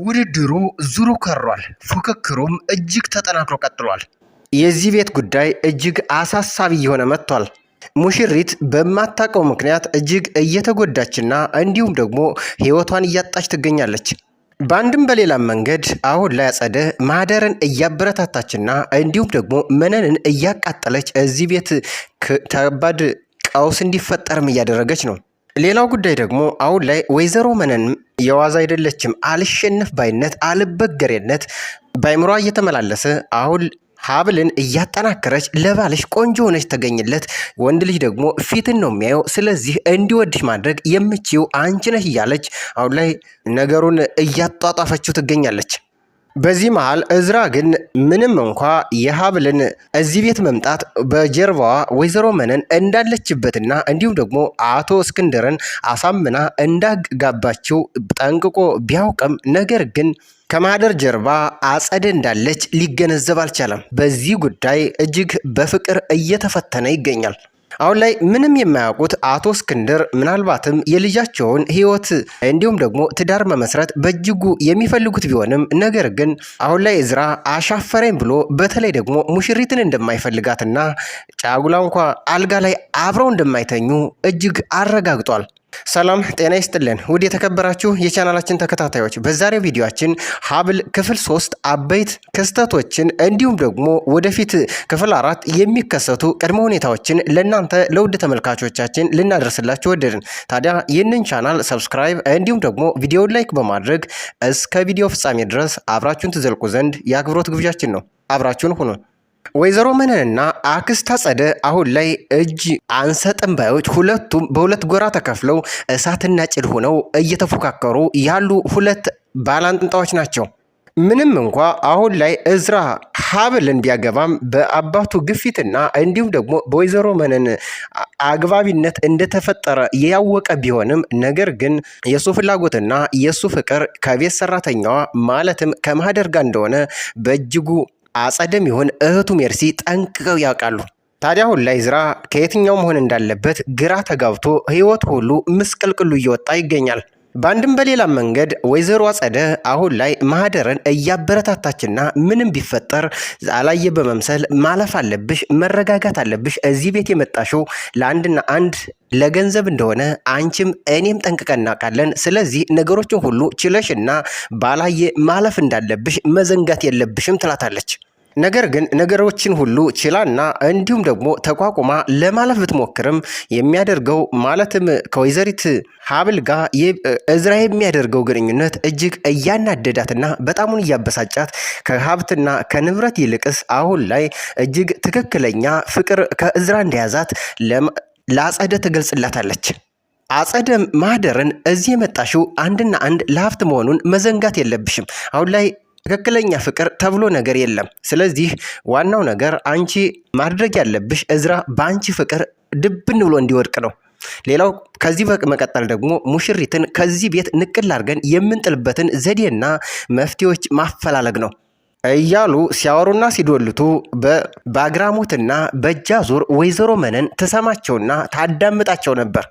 ውድድሩ ዙሩ ከሯል። ፉክክሩም እጅግ ተጠናክሮ ቀጥሏል። የዚህ ቤት ጉዳይ እጅግ አሳሳቢ እየሆነ መጥቷል። ሙሽሪት በማታውቀው ምክንያት እጅግ እየተጎዳችና እንዲሁም ደግሞ ሕይወቷን እያጣች ትገኛለች። በአንድም በሌላም መንገድ አሁን ላይ አጸደ ማህደርን እያበረታታችና እንዲሁም ደግሞ መነንን እያቃጠለች እዚህ ቤት ከባድ ቀውስ እንዲፈጠርም እያደረገች ነው። ሌላው ጉዳይ ደግሞ አሁን ላይ ወይዘሮ መነንም የዋዛ አይደለችም። አልሸነፍ ባይነት፣ አልበገሬነት በአይምሯ እየተመላለሰ አሁን ሀብልን እያጠናከረች ለባልሽ ቆንጆ ሆነች ተገኝለት፣ ወንድ ልጅ ደግሞ ፊትን ነው የሚያየው፣ ስለዚህ እንዲወድሽ ማድረግ የምችው አንቺ ነሽ እያለች አሁን ላይ ነገሩን እያጧጧፈችው ትገኛለች። በዚህ መሃል እዝራ ግን ምንም እንኳ የሀብልን እዚህ ቤት መምጣት በጀርባዋ ወይዘሮ መነን እንዳለችበትና እንዲሁም ደግሞ አቶ እስክንድርን አሳምና እንዳጋባችው ጠንቅቆ ቢያውቅም ነገር ግን ከማህደር ጀርባ አጸደ እንዳለች ሊገነዘብ አልቻለም። በዚህ ጉዳይ እጅግ በፍቅር እየተፈተነ ይገኛል። አሁን ላይ ምንም የማያውቁት አቶ እስክንድር ምናልባትም የልጃቸውን ሕይወት እንዲሁም ደግሞ ትዳር መመስረት በእጅጉ የሚፈልጉት ቢሆንም ነገር ግን አሁን ላይ እዝራ አሻፈረኝ ብሎ በተለይ ደግሞ ሙሽሪትን እንደማይፈልጋትና ጫጉላ እንኳ አልጋ ላይ አብረው እንደማይተኙ እጅግ አረጋግጧል። ሰላም ጤና ይስጥልን ውድ የተከበራችሁ የቻናላችን ተከታታዮች፣ በዛሬው ቪዲዮአችን ሀብል ክፍል 3 አበይት ክስተቶችን እንዲሁም ደግሞ ወደፊት ክፍል 4 የሚከሰቱ ቅድመ ሁኔታዎችን ለእናንተ ለውድ ተመልካቾቻችን ልናደርስላችሁ ወደድን። ታዲያ ይህንን ቻናል ሰብስክራይብ እንዲሁም ደግሞ ቪዲዮውን ላይክ በማድረግ እስከ ቪዲዮ ፍጻሜ ድረስ አብራችሁን ትዘልቁ ዘንድ የአክብሮት ግብዣችን ነው። አብራችሁን ሁኑ። ወይዘሮ መነንና አክስት አጸደ አሁን ላይ እጅ አንሰጥም ባዮች ሁለቱም በሁለት ጎራ ተከፍለው እሳትና ጭድ ሆነው እየተፎካከሩ ያሉ ሁለት ባላንጣዎች ናቸው። ምንም እንኳ አሁን ላይ እዝራ ሀብልን ቢያገባም በአባቱ ግፊትና እንዲሁም ደግሞ በወይዘሮ መነን አግባቢነት እንደተፈጠረ ያወቀ ቢሆንም ነገር ግን የሱ ፍላጎትና የሱ ፍቅር ከቤት ሰራተኛዋ ማለትም ከማህደር ጋር እንደሆነ በእጅጉ አጸደም ይሁን እህቱ ሜርሲ ጠንቅቀው ያውቃሉ። ታዲያ አሁን ላይ እዝራ ከየትኛው መሆን እንዳለበት ግራ ተጋብቶ ሕይወት ሁሉ ምስቅልቅሉ እየወጣ ይገኛል። በአንድም በሌላም መንገድ ወይዘሮ አጸደ አሁን ላይ ማህደርን እያበረታታችና ምንም ቢፈጠር አላየ በመምሰል ማለፍ አለብሽ፣ መረጋጋት አለብሽ፣ እዚህ ቤት የመጣሽው ለአንድና አንድ ለገንዘብ እንደሆነ አንቺም እኔም ጠንቅቀን እናውቃለን። ስለዚህ ነገሮችን ሁሉ ችለሽና ባላየ ማለፍ እንዳለብሽ መዘንጋት የለብሽም ትላታለች። ነገር ግን ነገሮችን ሁሉ ችላና እንዲሁም ደግሞ ተቋቁማ ለማለፍ ብትሞክርም የሚያደርገው ማለትም ከወይዘሪት ሀብል ጋር እዝራ የሚያደርገው ግንኙነት እጅግ እያናደዳትና በጣሙን እያበሳጫት ከሀብትና ከንብረት ይልቅስ አሁን ላይ እጅግ ትክክለኛ ፍቅር ከእዝራ እንደያዛት ለአጸደ ትገልጽላታለች። አጸደ ማህደርን እዚህ የመጣሽው አንድና አንድ ለሀብት መሆኑን መዘንጋት የለብሽም። አሁን ላይ ትክክለኛ ፍቅር ተብሎ ነገር የለም። ስለዚህ ዋናው ነገር አንቺ ማድረግ ያለብሽ እዝራ በአንቺ ፍቅር ድብን ብሎ እንዲወድቅ ነው። ሌላው ከዚህ በመቀጠል ደግሞ ሙሽሪትን ከዚህ ቤት ንቅል አድርገን የምንጥልበትን ዘዴና መፍትሄዎች ማፈላለግ ነው እያሉ ሲያወሩና ሲዶልቱ በአግራሞትና በእጃዙር ወይዘሮ መነን ተሰማቸውና ታዳምጣቸው ነበር።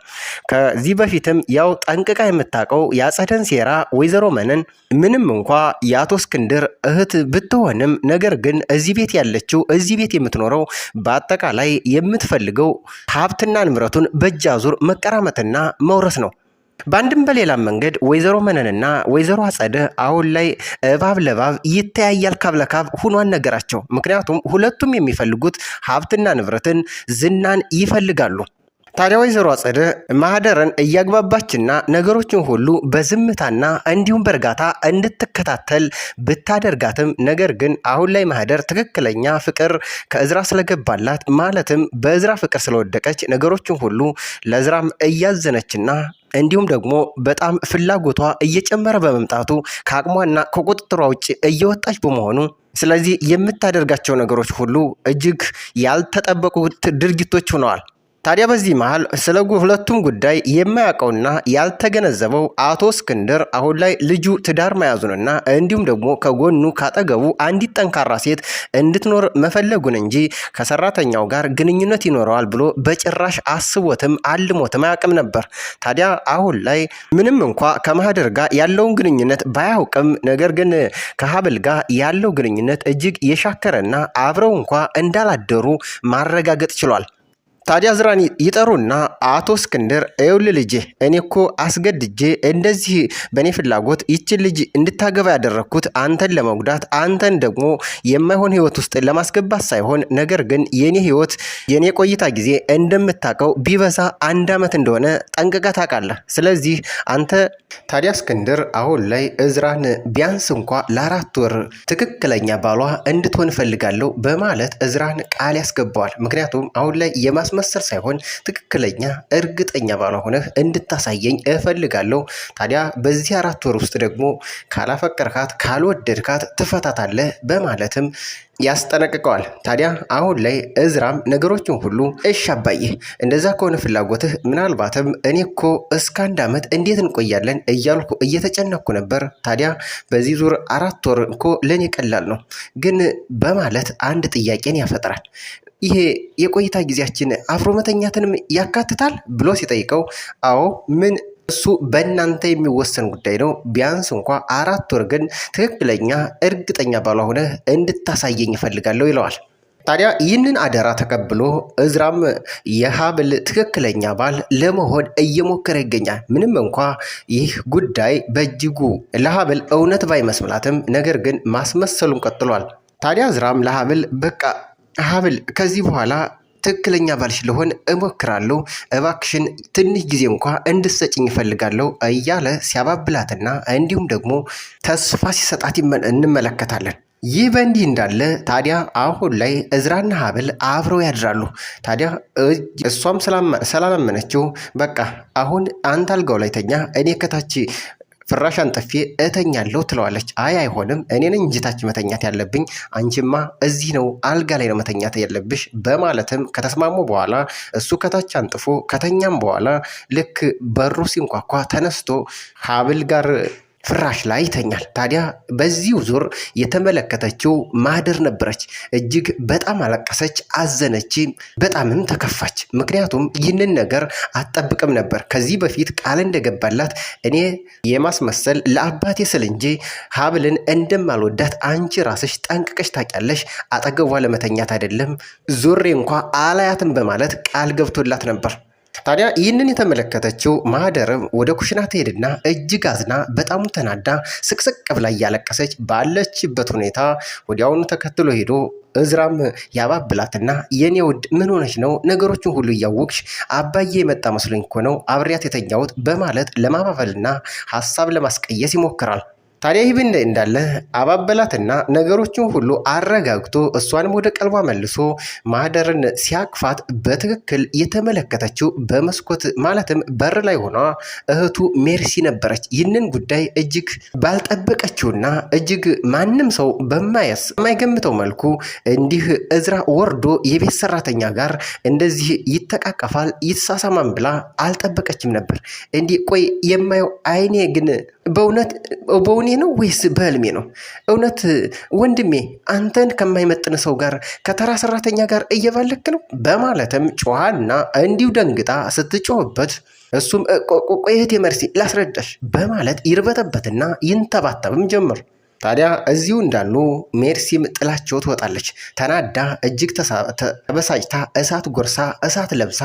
ከዚህ በፊትም ያው ጠንቅቃ የምታውቀው የአጸደን ሴራ ወይዘሮ መነን ምንም እንኳ የአቶ እስክንድር እህት ብትሆንም ነገር ግን እዚህ ቤት ያለችው እዚህ ቤት የምትኖረው በአጠቃላይ የምትፈልገው ሀብትና ንብረቱን በእጃዙር መቀራመትና መውረስ ነው። በአንድም በሌላም መንገድ ወይዘሮ መነንና ወይዘሮ አጸደ አሁን ላይ እባብ ለባብ ይተያያል ካብ ለካብ ሁኗን ነገራቸው። ምክንያቱም ሁለቱም የሚፈልጉት ሀብትና ንብረትን ዝናን ይፈልጋሉ። ታዲያ ወይዘሮ አጸደ ማህደርን እያግባባችና ነገሮችን ሁሉ በዝምታና እንዲሁም በእርጋታ እንድትከታተል ብታደርጋትም ነገር ግን አሁን ላይ ማህደር ትክክለኛ ፍቅር ከእዝራ ስለገባላት ማለትም በእዝራ ፍቅር ስለወደቀች ነገሮችን ሁሉ ለእዝራም እያዘነችና እንዲሁም ደግሞ በጣም ፍላጎቷ እየጨመረ በመምጣቱ ከአቅሟና ከቁጥጥሯ ውጭ እየወጣች በመሆኑ ስለዚህ የምታደርጋቸው ነገሮች ሁሉ እጅግ ያልተጠበቁ ድርጊቶች ሆነዋል። ታዲያ በዚህ መሃል ስለ ሁለቱም ጉዳይ የማያውቀውና ያልተገነዘበው አቶ እስክንድር አሁን ላይ ልጁ ትዳር መያዙንና እንዲሁም ደግሞ ከጎኑ ካጠገቡ አንዲት ጠንካራ ሴት እንድትኖር መፈለጉን እንጂ ከሰራተኛው ጋር ግንኙነት ይኖረዋል ብሎ በጭራሽ አስቦትም አልሞትም አያውቅም ነበር። ታዲያ አሁን ላይ ምንም እንኳ ከማህደር ጋር ያለውን ግንኙነት ባያውቅም ነገር ግን ከሀብል ጋር ያለው ግንኙነት እጅግ የሻከረና አብረው እንኳ እንዳላደሩ ማረጋገጥ ችሏል። ታዲያ እዝራን ይጠሩና አቶ እስክንድር ይኸውልህ ልጄ እኔ እኮ አስገድጄ እንደዚህ በእኔ ፍላጎት ይችን ልጅ እንድታገባ ያደረግኩት አንተን ለመጉዳት አንተን ደግሞ የማይሆን ህይወት ውስጥ ለማስገባት ሳይሆን ነገር ግን የኔ ህይወት የኔ ቆይታ ጊዜ እንደምታውቀው ቢበዛ 1 ዓመት እንደሆነ ጠንቅቀህ ታውቃለህ። ስለዚህ አንተ ታዲያ እስክንድር አሁን ላይ እዝራን ቢያንስ እንኳ ለ4 ወር ትክክለኛ ባሏ እንድትሆን እፈልጋለሁ በማለት እዝራን ቃል ያስገባዋል። ምክንያቱም አሁን ላይ ማስመሰል ሳይሆን ትክክለኛ እርግጠኛ ባሏ ሆነህ እንድታሳየኝ እፈልጋለሁ። ታዲያ በዚህ 4 ወር ውስጥ ደግሞ ካላፈቀርካት ካልወደድካት ትፈታታለህ በማለትም ያስጠነቅቀዋል። ታዲያ አሁን ላይ እዝራም ነገሮችን ሁሉ እሺ አባዬ እንደዛ ከሆነ ፍላጎትህ ምናልባትም እኔ እኮ እስከ 1 ዓመት እንዴት እንቆያለን እያልኩ እየተጨነኩ ነበር። ታዲያ በዚህ ዙር 4 ወር እኮ ለእኔ ቀላል ነው ግን በማለት አንድ ጥያቄን ያፈጥራል። ይሄ የቆይታ ጊዜያችን አብሮ መተኛትንም ያካትታል ብሎ ሲጠይቀው አዎ ምን እሱ በእናንተ የሚወሰን ጉዳይ ነው። ቢያንስ እንኳ 4 ወር ግን ትክክለኛ እርግጠኛ ባሏ ሆነህ እንድታሳየኝ እፈልጋለሁ ይለዋል። ታዲያ ይህንን አደራ ተቀብሎ እዝራም የሀብል ትክክለኛ ባል ለመሆን እየሞከረ ይገኛል። ምንም እንኳ ይህ ጉዳይ በእጅጉ ለሀብል እውነት ባይመስላትም ነገር ግን ማስመሰሉን ቀጥሏል። ታዲያ እዝራም ለሀብል በቃ ሀብል ከዚህ በኋላ ትክክለኛ ባልሽ ልሆን እሞክራለሁ፣ እባክሽን ትንሽ ጊዜ እንኳ እንድትሰጭኝ እፈልጋለሁ እያለ ሲያባብላትና እንዲሁም ደግሞ ተስፋ ሲሰጣት እንመለከታለን። ይህ በእንዲህ እንዳለ ታዲያ አሁን ላይ እዝራና ሀብል አብረው ያድራሉ። ታዲያ እሷም ስላላመነችው በቃ አሁን አንተ አልጋው ላይ ተኛ፣ እኔ ከታች ፍራሽ አንጥፌ እተኛለሁ ትለዋለች። አይሆንም እኔ ነኝ እንጂ ታች መተኛት ያለብኝ፣ አንቺማ እዚህ ነው አልጋ ላይ ነው መተኛት ያለብሽ በማለትም ከተስማሙ በኋላ እሱ ከታች አንጥፎ ከተኛም በኋላ ልክ በሩ ሲንኳኳ ተነስቶ ሀብል ጋር ፍራሽ ላይ ይተኛል። ታዲያ በዚሁ ዙር የተመለከተችው ማህደር ነበረች። እጅግ በጣም አለቀሰች፣ አዘነች፣ በጣምም ተከፋች። ምክንያቱም ይህንን ነገር አትጠብቅም ነበር። ከዚህ በፊት ቃል እንደገባላት እኔ የማስመሰል ለአባቴ ስል እንጂ ሀብልን እንደማልወዳት አንቺ ራስሽ ጠንቅቀሽ ታውቂያለሽ፣ አጠገቧ ለመተኛት አይደለም ዙሬ እንኳ አላያትም በማለት ቃል ገብቶላት ነበር። ታዲያ ይህንን የተመለከተችው ማህደርም ወደ ኩሽና ትሄድና እጅግ አዝና በጣም ተናዳ ስቅስቅ ብላ እያለቀሰች ባለችበት ሁኔታ ወዲያውኑ ተከትሎ ሄዶ እዝራም ያባብላትና የኔ ውድ ምን ሆነች ነው? ነገሮችን ሁሉ እያወቅሽ አባዬ የመጣ መስሎኝ እኮ ነው አብሬያት የተኛሁት በማለት ለማባበልና ሀሳብ ለማስቀየስ ይሞክራል። ታዲያ ይህ እንዳለ አባበላትና ነገሮችን ሁሉ አረጋግቶ እሷንም ወደ ቀልቧ መልሶ ማህደርን ሲያቅፋት በትክክል የተመለከተችው በመስኮት ማለትም በር ላይ ሆና እህቱ ሜርሲ ነበረች። ይህንን ጉዳይ እጅግ ባልጠበቀችውና እጅግ ማንም ሰው በማይገምተው መልኩ እንዲህ እዝራ ወርዶ የቤት ሰራተኛ ጋር እንደዚህ ይተቃቀፋል ይሳሳማን ብላ አልጠበቀችም ነበር። እንዲህ ቆይ የማየው አይኔ ግን በእውኔ ነው ወይስ በህልሜ ነው? እውነት ወንድሜ አንተን ከማይመጥን ሰው ጋር ከተራ ሰራተኛ ጋር እየባለክ ነው በማለትም ጮሃና እንዲሁ ደንግጣ ስትጮህበት እሱም ቆይ እህቴ መርሲ ላስረዳሽ በማለት ይርበተበትና ይንተባተብም ጀመር። ታዲያ እዚሁ እንዳሉ ሜርሲም ጥላቸው ትወጣለች። ተናዳ እጅግ ተበሳጭታ እሳት ጎርሳ እሳት ለብሳ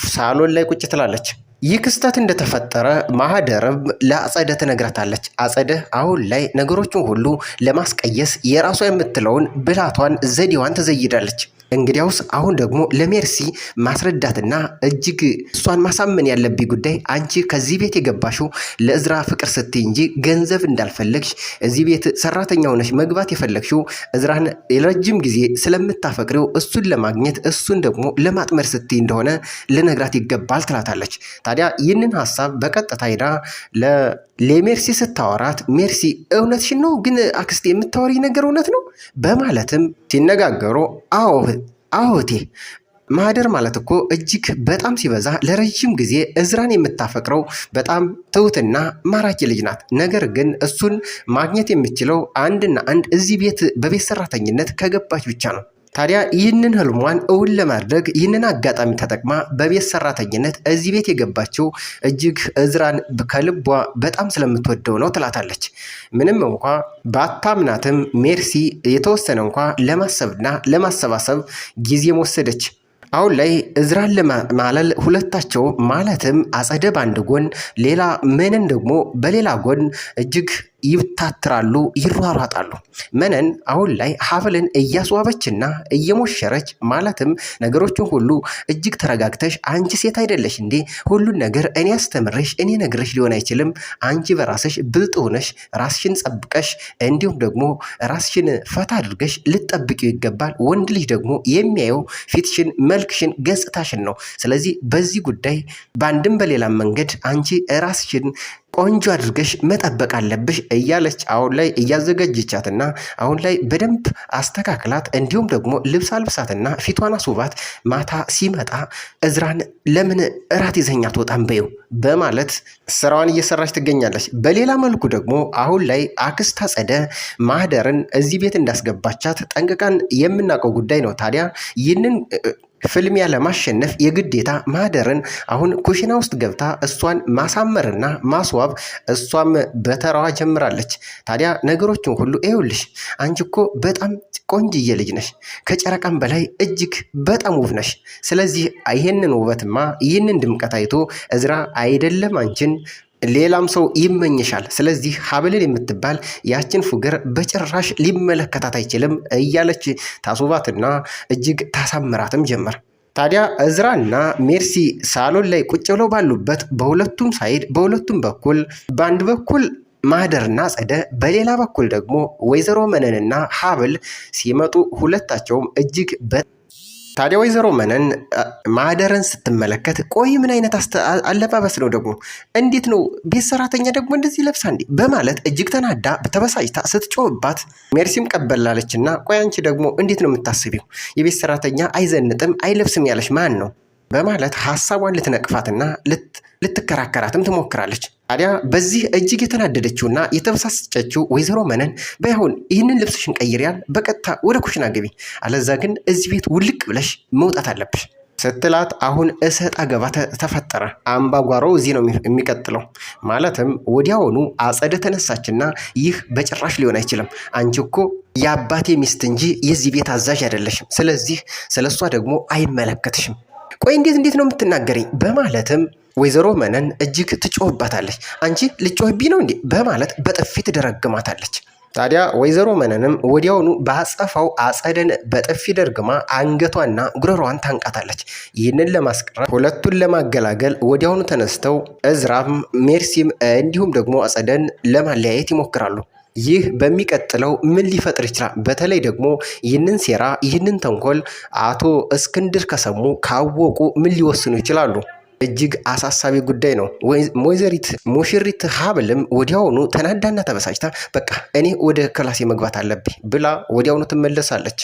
ሳሎን ላይ ቁጭ ትላለች። ይህ ክስተት እንደተፈጠረ ማህደርም ለአጸደ ትነግራታለች። አጸደ አሁን ላይ ነገሮችን ሁሉ ለማስቀየስ የራሷ የምትለውን ብልሃቷን ዘዴዋን ትዘይዳለች። እንግዲያውስ አሁን ደግሞ ለሜርሲ ማስረዳትና እጅግ እሷን ማሳመን ያለብኝ ጉዳይ አንቺ ከዚህ ቤት የገባሽው ለእዝራ ፍቅር ስትይ እንጂ ገንዘብ እንዳልፈለግሽ፣ እዚህ ቤት ሰራተኛ ሆነሽ መግባት የፈለግሽው እዝራን የረጅም ጊዜ ስለምታፈቅሪው እሱን ለማግኘት እሱን ደግሞ ለማጥመር ስትይ እንደሆነ ልነግራት ይገባል ትላታለች። ታዲያ ይህንን ሀሳብ በቀጥታ ሄዳ ለሜርሲ ስታወራት ሜርሲ እውነትሽን ነው ግን አክስቴ የምታወሪ ነገር እውነት ነው በማለትም ሲነጋገሩ አዎቴ ማህደር ማለት እኮ እጅግ በጣም ሲበዛ ለረጅም ጊዜ እዝራን የምታፈቅረው በጣም ትሁትና ማራኪ ልጅ ናት። ነገር ግን እሱን ማግኘት የምችለው አንድና አንድ እዚህ ቤት በቤት ሰራተኝነት ከገባች ብቻ ነው። ታዲያ ይህንን ህልሟን እውን ለማድረግ ይህንን አጋጣሚ ተጠቅማ በቤት ሰራተኝነት እዚህ ቤት የገባችው እጅግ እዝራን ከልቧ በጣም ስለምትወደው ነው ትላታለች። ምንም እንኳ ባታምናትም ሜርሲ የተወሰነ እንኳ ለማሰብና ለማሰባሰብ ጊዜም ወሰደች። አሁን ላይ እዝራን ለማለል ሁለታቸው ማለትም አጸደ በአንድ ጎን ሌላ መነን ደግሞ በሌላ ጎን እጅግ ይታትራሉ፣ ይሯሯጣሉ። መነን አሁን ላይ ሀብልን እያስዋበችና እየሞሸረች ማለትም ነገሮችን ሁሉ እጅግ ተረጋግተሽ አንቺ ሴት አይደለሽ እንዴ? ሁሉን ነገር እኔ አስተምረሽ እኔ ነግረሽ ሊሆን አይችልም። አንቺ በራስሽ ብልጥ ሆነሽ ራስሽን ጠብቀሽ እንዲሁም ደግሞ ራስሽን ፈታ አድርገሽ ልትጠብቂው ይገባል። ወንድ ልጅ ደግሞ የሚያየው ፊትሽን፣ መልክሽን፣ ገጽታሽን ነው። ስለዚህ በዚህ ጉዳይ በአንድም በሌላም መንገድ አንቺ ራስሽን ቆንጆ አድርገሽ መጠበቅ አለብሽ እያለች አሁን ላይ እያዘጋጀቻትና አሁን ላይ በደንብ አስተካክላት እንዲሁም ደግሞ ልብስ አልብሳትና ፊቷን አስውባት ማታ ሲመጣ እዝራን ለምን እራት ይዘኛ አትወጣም በይው በማለት ስራዋን እየሰራች ትገኛለች። በሌላ መልኩ ደግሞ አሁን ላይ አክስት አጸደ ማህደርን እዚህ ቤት እንዳስገባቻት ጠንቅቀን የምናውቀው ጉዳይ ነው። ታዲያ ይህንን ፍልሚያ ለማሸነፍ የግዴታ ማህደርን አሁን ኩሽና ውስጥ ገብታ እሷን ማሳመርና ማስዋብ እሷም በተራዋ ጀምራለች። ታዲያ ነገሮችን ሁሉ ይኸውልሽ፣ አንቺ እኮ በጣም ቆንጅዬ ልጅ ነሽ፣ ከጨረቃም በላይ እጅግ በጣም ውብ ነሽ። ስለዚህ ይህንን ውበትማ ይህንን ድምቀት አይቶ እዝራ አይደለም አንቺን ሌላም ሰው ይመኝሻል። ስለዚህ ሀብልን የምትባል ያችን ፉገር በጭራሽ ሊመለከታት አይችልም እያለች ታስውባትና እጅግ ታሳምራትም ጀመር። ታዲያ እዝራና ሜርሲ ሳሎን ላይ ቁጭ ብለው ባሉበት በሁለቱም ሳይድ በሁለቱም በኩል በአንድ በኩል ማህደርና አጸደ በሌላ በኩል ደግሞ ወይዘሮ መነንና ሀብል ሲመጡ ሁለታቸውም እጅግ ታዲያ ወይዘሮ መነን ማህደርን ስትመለከት ቆይ ምን አይነት አለባበስ ነው ደግሞ? እንዴት ነው ቤት ሰራተኛ ደግሞ እንደዚህ ለብሳ እንዴ? በማለት እጅግ ተናዳ ተበሳጭታ ስትጮህባት ሜርሲም ቀበላለችና ቆይ አንቺ ደግሞ እንዴት ነው የምታስቢው? የቤት ሰራተኛ አይዘንጥም አይለብስም ያለሽ ማን ነው? በማለት ሀሳቧን ልትነቅፋትና ልትከራከራትም ትሞክራለች። ታዲያ በዚህ እጅግ የተናደደችውና የተበሳጨችው ወይዘሮ መነን በያሁን ይህንን ልብስሽን ቀይሪያል፣ በቀጥታ ወደ ኩሽና ገቢ፣ አለዛ ግን እዚህ ቤት ውልቅ ብለሽ መውጣት አለብሽ ስትላት አሁን እሰጥ አገባ ተፈጠረ። አምባጓሮ እዚህ ነው የሚቀጥለው። ማለትም ወዲያውኑ አጸደ ተነሳችና ይህ በጭራሽ ሊሆን አይችልም፣ አንቺ እኮ የአባቴ ሚስት እንጂ የዚህ ቤት አዛዥ አይደለሽም። ስለዚህ ስለሷ ደግሞ አይመለከትሽም። ቆይ እንዴት ነው የምትናገረኝ? በማለትም ወይዘሮ መነን እጅግ ትጮህባታለች። አንቺ ልጮህብኝ ነው እንዴ? በማለት በጥፊ ትደረግማታለች። ታዲያ ወይዘሮ መነንም ወዲያውኑ በአጸፋው አጸደን በጥፊ ደርግማ አንገቷና ጉሮሯን ታንቃታለች። ይህንን ለማስቀረት ሁለቱን ለማገላገል ወዲያውኑ ተነስተው እዝራም ሜርሲም እንዲሁም ደግሞ አጸደን ለማለያየት ይሞክራሉ። ይህ በሚቀጥለው ምን ሊፈጥር ይችላል? በተለይ ደግሞ ይህንን ሴራ ይህንን ተንኮል አቶ እስክንድር ከሰሙ ካወቁ ምን ሊወስኑ ይችላሉ? እጅግ አሳሳቢ ጉዳይ ነው። ወይዘሪት ሙሽሪት ሀብልም ወዲያውኑ ተናዳና ተበሳጭታ በቃ እኔ ወደ ክላሴ መግባት አለብኝ ብላ ወዲያውኑ ትመለሳለች።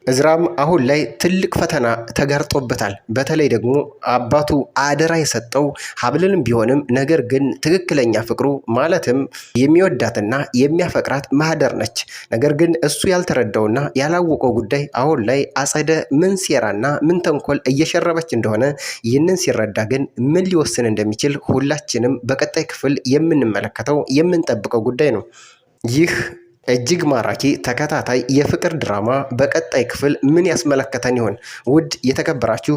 እዝራም አሁን ላይ ትልቅ ፈተና ተጋርጦበታል። በተለይ ደግሞ አባቱ አደራ የሰጠው ሀብልንም ቢሆንም ነገር ግን ትክክለኛ ፍቅሩ ማለትም የሚወዳትና የሚያፈቅራት ማህደር ነች። ነገር ግን እሱ ያልተረዳውና ያላወቀው ጉዳይ አሁን ላይ አጸደ ምን ሴራና ምን ተንኮል እየሸረበች እንደሆነ ይህንን ሲረዳ ግን ምን ሊወስን እንደሚችል ሁላችንም በቀጣይ ክፍል የምንመለከተው የምንጠብቀው ጉዳይ ነው። ይህ እጅግ ማራኪ ተከታታይ የፍቅር ድራማ በቀጣይ ክፍል ምን ያስመለከተን ይሆን? ውድ የተከበራችሁ